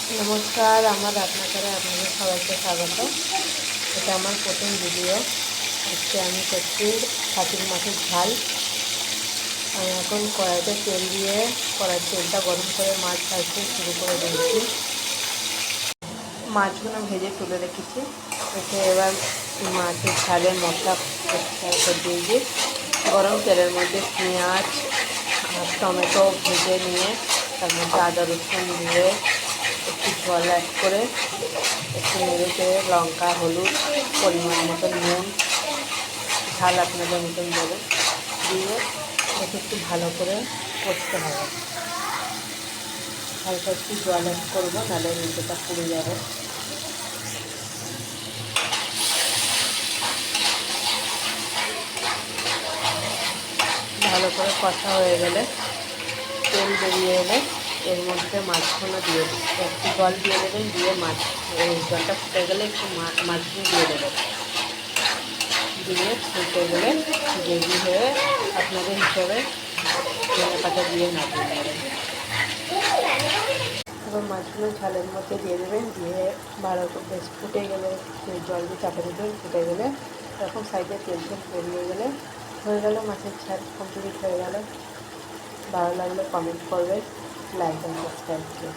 নমস্কার, আমার রান্নাঘরে আপনাদের সবাইকে স্বাগত। এটা আমার প্রথম ভিডিও। আজকে আমি করছি কাতল মাছের ঝাল। আমি এখন কড়াইতে তেল দিয়ে কড়াইয়ের তেলটা গরম করে মাছ ভাজতে শুরু করে দিয়েছি। মাছগুলো ভেজে তুলে রেখেছি। এবার মাছের ঝালের মশলা করে দিয়েছি। গরম তেলের মধ্যে পেঁয়াজ আর টমেটো ভেজে নিয়ে তার মধ্যে আদা রসুন দিয়ে একটু জল অ্যাড করে একটু নেড়ে চেড়ে লঙ্কা হলুদ পরিমাণ মতন নুন ঝাল আপনাদের মতন দেবে দিয়ে একে একটু ভালো করে কষতে হবে। হালকা একটু জল অ্যাড করবো, নাহলে নিচেটা পুড়ে যাবে। ভালো করে কষা হয়ে গেলে তেল বেরিয়ে এলে এর মধ্যে মাছগুলো দিয়ে একটু জল দিয়ে দেবেন, দিয়ে মাছ জলটা ফুটে গেলে একটু মাছগুলো দিয়ে দেবেন, দিয়ে ফুটে গেলে গ্রেভি হয়ে আপনাদের হিসেবে ধনে পাতা দিয়ে নামিয়ে নেবেন। এবার মাছগুলো ঝালের মধ্যে দিয়ে দেবেন, দিয়ে ভালো করে বেশ ফুটে গেলে জল দিয়ে চাপা দেবেন। ফুটে গেলে এরকম সাইডে তেল বেরিয়ে গেলে হয়ে গেল মাছের ঝাল কমপ্লিট হয়ে গেল। ভালো লাগলে কমেন্ট করবেন, লাইক অ্যান্ড সাবস্ক্রাইব করবেন।